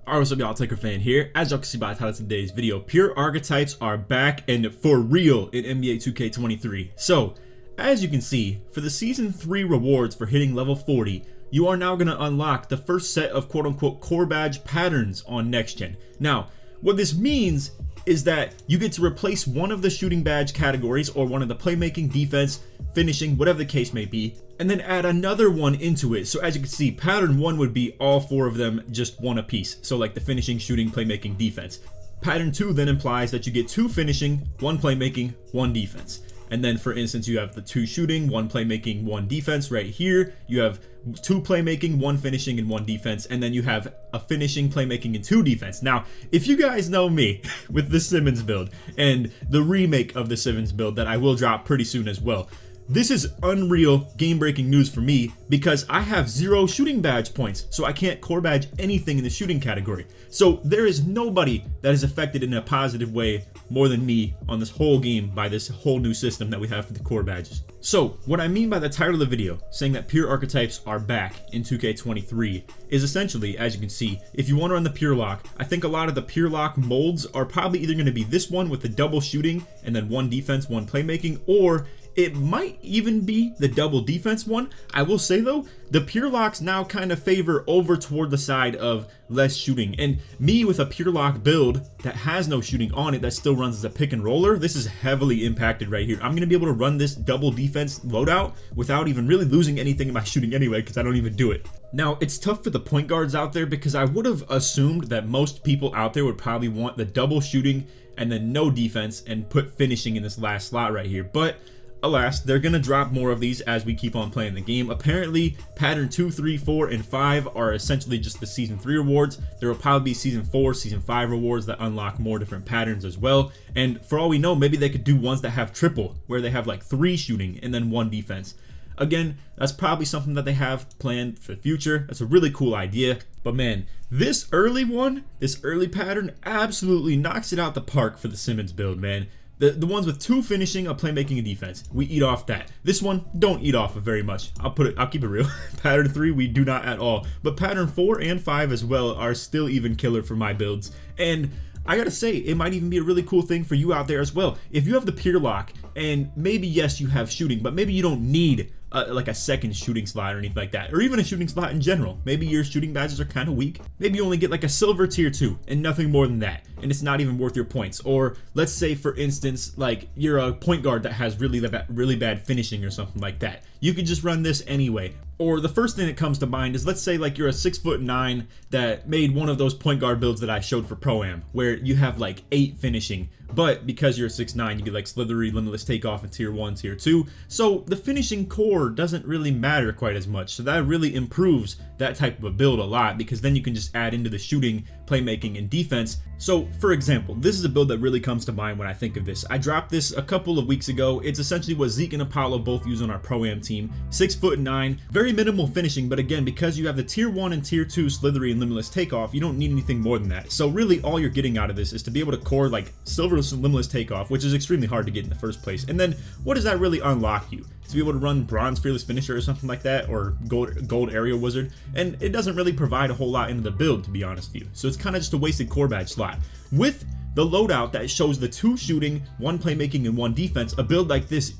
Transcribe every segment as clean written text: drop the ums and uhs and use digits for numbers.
Alright, what's up y'all, LakerFan here. As y'all can see by the title of today's video, pure archetypes are back and for real in NBA 2K23. So, as you can see, for the Season 3 rewards for hitting level 40, you are now going to unlock the first set of quote-unquote core badge patterns on next gen. Now, what this means is that you get to replace one of the shooting badge categories or one of the playmaking, defense, finishing, whatever the case may be, and then add another one into it. So as you can see, pattern 1 would be all 4 of them just one apiece. So like the finishing, shooting, playmaking, defense. Pattern 2 then implies that you get 2 finishing, 1 playmaking, 1 defense. And then for instance, you have the 2 shooting, 1 playmaking, 1 defense right here. You have 2 playmaking, 1 finishing, and 1 defense. And then you have a finishing, playmaking, and 2 defense. Now, if you guys know me with the Simmons build and the remake of the Simmons build that I will drop pretty soon as well, this is unreal game-breaking news for me because I have 0 shooting badge points, so I can't core badge anything in the shooting category. So there is nobody that is affected in a positive way more than me on this whole game by this whole new system that we have for the core badges. So what I mean by the title of the video, saying that pure archetypes are back in 2K23, is essentially, as you can see, if you want to run the pure lock, I think a lot of the pure lock molds are probably either going to be this one with the double shooting and then 1 defense, 1 playmaking, or it might even be the double defense one. I will say though, the pure locks now kind of favor over toward the side of less shooting. And me with a pure lock build that has no shooting on it, that still runs as a pick and roller, this is heavily impacted right here. I'm going to be able to run this double defense loadout without even really losing anything in my shooting anyway, because I don't even do it. Now, it's tough for the point guards out there because I would have assumed that most people out there would probably want the double shooting and then no defense and put finishing in this last slot right here. But alas, they're gonna drop more of these as we keep on playing the game. Apparently, pattern 2, 3, 4, and 5 are essentially just the Season 3 rewards. There will probably be Season 4, Season 5 rewards that unlock more different patterns as well. And for all we know, maybe they could do ones that have triple, where they have like 3 shooting and then 1 defense. Again, that's probably something that they have planned for the future. That's a really cool idea. But man, this early one, this early pattern absolutely knocks it out the park for the Simmons build, man. The ones with 2 finishing, a playmaking, and defense, we eat off that. This one, don't eat off of very much. I'll keep it real. Pattern 3, we do not at all. But pattern 4 and 5 as well are still even killer for my builds. And I gotta say, it might even be a really cool thing for you out there as well. If you have the pure lock, and maybe yes, you have shooting, but maybe you don't need like a second shooting slot or anything like that, or even a shooting slot in general. Maybe your shooting badges are kind of weak. Maybe you only get like a silver tier 2 and nothing more than that, and it's not even worth your points. Or let's say for instance, like you're a point guard that has really bad finishing or something like that. You could just run this anyway. Or the first thing that comes to mind is, let's say like you're a 6'9" that made one of those point guard builds that I showed for Pro-Am, where you have like 8 finishing, but because you're a 6'9", you get like slithery, limitless takeoff in tier 1, tier 2. So the finishing core doesn't really matter quite as much. So that really improves that type of a build a lot, because then you can just add into the shooting, playmaking, and defense. So for example, this is a build that really comes to mind when I think of this. I dropped this a couple of weeks ago. It's essentially what Zeke and Apollo both use on our Pro-Am team. 6'9", very minimal finishing, but again, because you have the tier 1 and tier 2 slithery and limitless takeoff, you don't need anything more than that. So really all you're getting out of this is to be able to core like silver limitless takeoff, which is extremely hard to get in the first place. And then what does that really unlock you? To be able to run bronze fearless finisher or something like that, or gold area wizard, and it doesn't really provide a whole lot into the build, to be honest with you. So it's kind of just a wasted core badge slot. With the loadout that shows the 2 shooting, 1 playmaking, and 1 defense, a build like this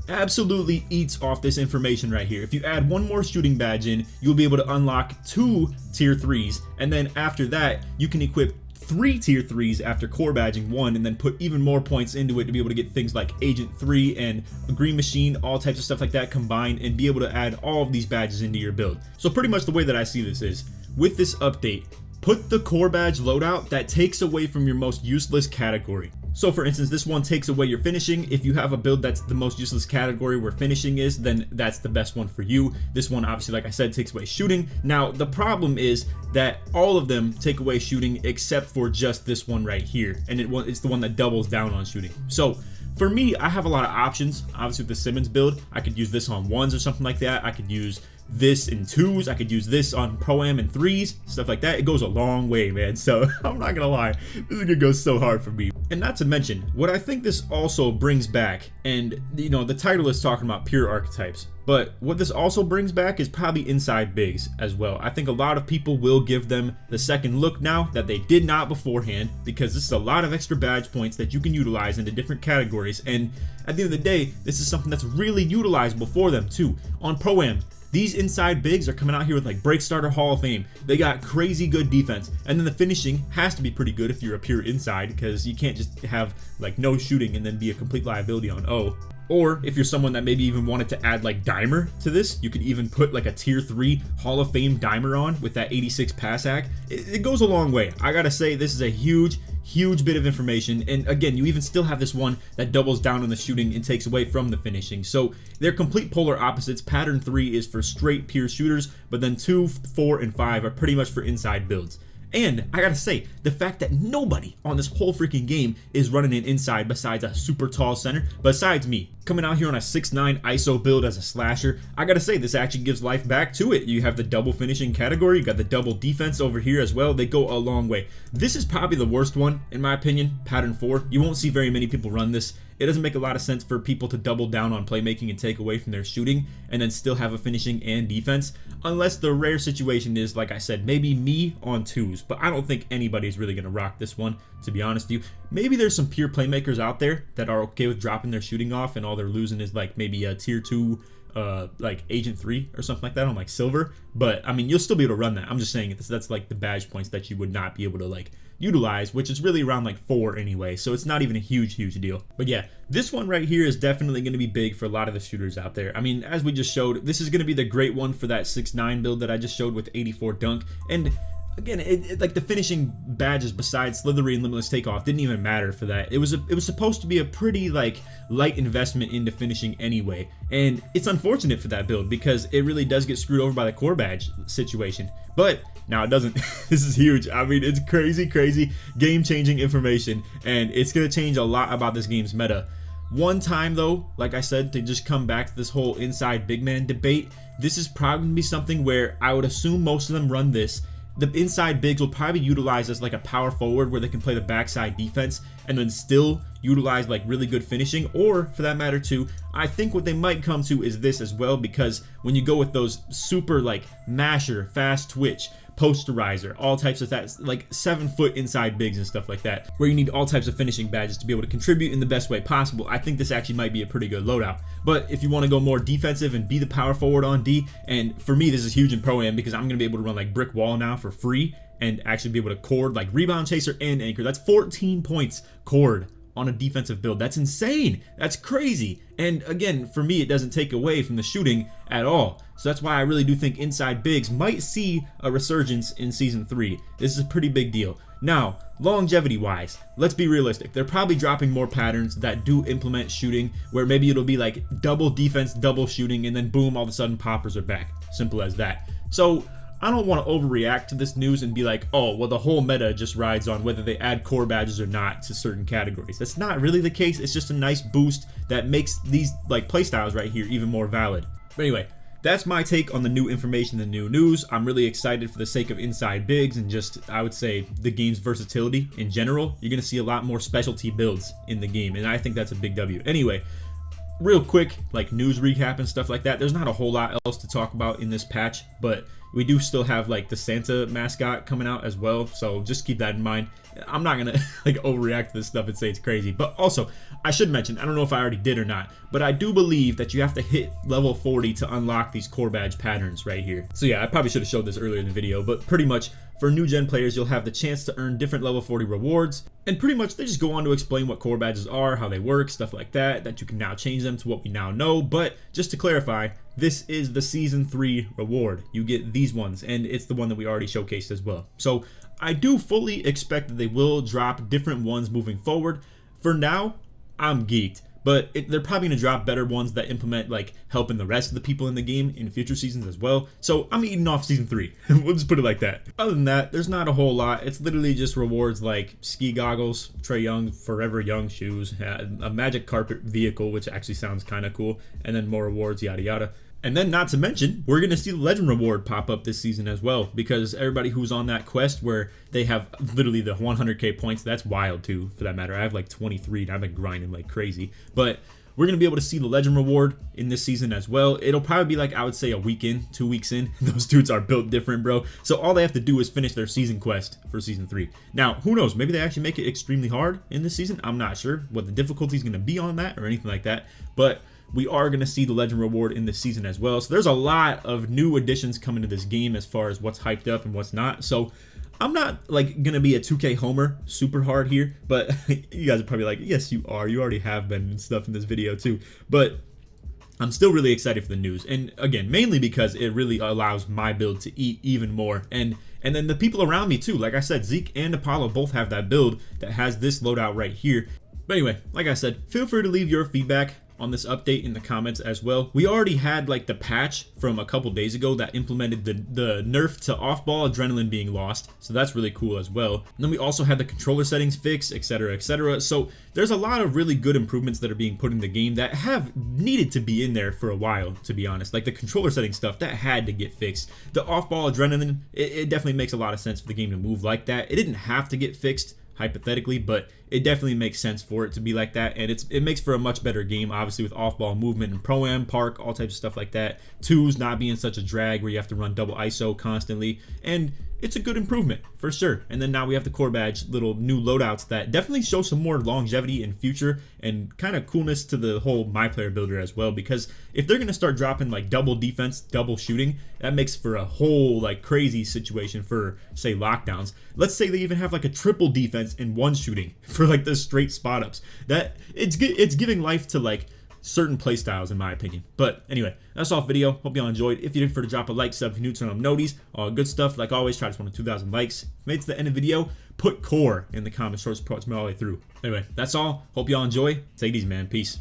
absolutely eats off this information right here. If you add 1 more shooting badge in, you'll be able to unlock 2 tier 3s, and then after that, you can equip 3 tier 3s after core badging 1, and then put even more points into it to be able to get things like Agent 3 and Green Machine, all types of stuff like that combined, and be able to add all of these badges into your build. So pretty much the way that I see this is, with this update, put the core badge loadout that takes away from your most useless category. So for instance, this one takes away your finishing. If you have a build that's the most useless category where finishing is, then that's the best one for you. This one, obviously, like I said, takes away shooting. Now, the problem is that all of them take away shooting except for just this one right here. And it's the one that doubles down on shooting. So for me, I have a lot of options. Obviously, with the Simmons build, I could use this on 1s or something like that. I could use this in 2s. I could use this on Pro-Am and 3s, stuff like that. It goes a long way, man. So I'm not gonna lie, this is gonna go so hard for me. And not to mention, what I think this also brings back, and you know, the title is talking about pure archetypes, but what this also brings back is probably inside bigs as well. I think a lot of people will give them the second look now that they did not beforehand, because this is a lot of extra badge points that you can utilize into different categories, and at the end of the day, this is something that's really utilizable for them too. On Pro-Am, these inside bigs are coming out here with like Break Starter Hall of Fame. They got crazy good defense, and then the finishing has to be pretty good if you're a pure inside, because you can't just have like no shooting and then be a complete liability on O. Or if you're someone that maybe even wanted to add like Dimer to this, you could even put like a tier 3 Hall of Fame Dimer on with that 86 pass hack. It goes a long way. I gotta say, this is a huge bit of information, and again, you even still have this one that doubles down on the shooting and takes away from the finishing. So they're complete polar opposites. Pattern 3 is for straight pure shooters, but then 2, 4, and 5 are pretty much for inside builds. And I gotta say, the fact that nobody on this whole freaking game is running an inside besides a super tall center, besides me, coming out here on a 6'9" ISO build as a slasher, I gotta say, this actually gives life back to it. You have the double finishing category, you got the double defense over here as well. They go a long way. This is probably the worst one, in my opinion, pattern 4. You won't see very many people run this. It doesn't make a lot of sense for people to double down on playmaking and take away from their shooting and then still have a finishing and defense, unless the rare situation is, like I said, maybe me on 2s, but I don't think anybody's really going to rock this one, to be honest with you. Maybe there's some pure playmakers out there that are okay with dropping their shooting off and all they're losing is like maybe a tier 2 like Agent 3 or something like that on like silver, but I mean, you'll still be able to run that. I'm just saying that's like the badge points that you would not be able to like utilize, which is really around like 4 anyway, so it's not even a huge deal. But yeah, this one right here is definitely going to be big for a lot of the shooters out there. I mean, as we just showed, this is going to be the great one for that 6'9" build that I just showed with 84 dunk, and again, like the finishing badges besides Slithery and Limitless Takeoff didn't even matter for that. It was supposed to be a pretty like light investment into finishing anyway, and it's unfortunate for that build because it really does get screwed over by the core badge situation. But now it doesn't. This is huge. I mean, it's crazy game-changing information, and it's gonna change a lot about this game's meta. One time though, like I said, to just come back to this whole inside big man debate, this is probably gonna be something where I would assume most of them run this. The inside bigs will probably utilize as like a power forward where they can play the backside defense and then still utilize like really good finishing, or for that matter too, I think what they might come to is this as well, because when you go with those super like masher, fast twitch, posterizer, all types of that, like 7-foot inside bigs and stuff like that, where you need all types of finishing badges to be able to contribute in the best way possible, I think this actually might be a pretty good loadout. But if you want to go more defensive and be the power forward on D, and for me this is huge in Pro-Am because I'm going to be able to run like brick wall now for free and actually be able to cord like rebound chaser and anchor. That's 14 points cord on a defensive build. That's insane. That's crazy. And again, for me, it doesn't take away from the shooting at all. So that's why I really do think inside bigs might see a resurgence in season 3. This is a pretty big deal. Now, longevity wise, let's be realistic. They're probably dropping more patterns that do implement shooting, where maybe it'll be like double defense, double shooting, and then boom, all of a sudden poppers are back. Simple as that. So I don't want to overreact to this news and be like, oh, well, the whole meta just rides on whether they add core badges or not to certain categories. That's not really the case. It's just a nice boost that makes these like playstyles right here even more valid. But anyway, that's my take on the new information, the new news. I'm really excited for the sake of inside bigs and just, I would say, the game's versatility in general. You're going to see a lot more specialty builds in the game, and I think that's a big W. Anyway, real quick, like news recap and stuff like that, there's not a whole lot else to talk about in this patch, but we do still have like the Santa mascot coming out as well, so just keep that in mind. I'm not gonna like overreact to this stuff and say it's crazy, but also I should mention, I don't know if I already did or not, but I do believe that you have to hit level 40 to unlock these core badge patterns right here. So yeah, I probably should have showed this earlier in the video, but pretty much for new gen players, you'll have the chance to earn different level 40 rewards, and pretty much they just go on to explain what core badges are, how they work, stuff like that, that you can now change them to what we now know. But just to clarify, this is the season 3 reward. You get these ones, and it's the one that we already showcased as well. So I do fully expect that they will drop different ones moving forward. For now, I'm geeked, but they're probably going to drop better ones that implement like helping the rest of the people in the game in future seasons as well. So I'm eating off season 3. We'll just put it like that. Other than that, there's not a whole lot. It's literally just rewards like ski goggles, Trae Young Forever Young shoes, a magic carpet vehicle, which actually sounds kind of cool, and then more rewards, yada yada. And then, not to mention, we're going to see the Legend Reward pop up this season as well, because everybody who's on that quest where they have literally the 100k points, that's wild too, for that matter. I have like 23 and I've been grinding like crazy. But we're going to be able to see the Legend Reward in this season as well. It'll probably be like, I would say, a week in, 2 weeks in. Those dudes are built different, bro. So all they have to do is finish their season quest for season 3. Now, who knows? Maybe they actually make it extremely hard in this season. I'm not sure what the difficulty is going to be on that or anything like that. But we are going to see the Legend Reward in this season as well. So there's a lot of new additions coming to this game as far as what's hyped up and what's not. So I'm not like going to be a 2K homer super hard here, but you guys are probably like, yes, you are. You already have been and stuff in this video too. But I'm still really excited for the news. And again, mainly because it really allows my build to eat even more. And then the people around me too. Like I said, Zeke and Apollo both have that build that has this loadout right here. But anyway, like I said, feel free to leave your feedback on this update in the comments as well. We already had like the patch from a couple days ago that implemented the nerf to off-ball adrenaline being lost, so that's really cool as well. And then we also had the controller settings fixed, etc, etc. So there's a lot of really good improvements that are being put in the game that have needed to be in there for a while, to be honest. Like the controller setting stuff, that had to get fixed. The off-ball adrenaline, it definitely makes a lot of sense for the game to move like that. It didn't have to get fixed, hypothetically, but it definitely makes sense for it to be like that, and it makes for a much better game, obviously, with off-ball movement and pro-am, park, all types of stuff like that. Twos not being such a drag where you have to run double ISO constantly, and it's a good improvement for sure. And then now we have the core badge little new loadouts that definitely show some more longevity in future and kind of coolness to the whole my player builder as well, because if they're going to start dropping like double defense, double shooting, that makes for a whole like crazy situation for, say, lockdowns. Let's say they even have like a triple defense and 1 shooting for like the straight spot ups. That it's giving life to like certain playstyles in my opinion. But anyway, that's all for video. Hope y'all enjoyed. If you did, for to drop a like, sub if you're new, turn on noties, all good stuff. Like always, try to just 2,000 likes. If you made it to the end of the video, put core in the comments, short support me all the way through. Anyway, that's all. Hope y'all enjoy. Take it easy, man. Peace.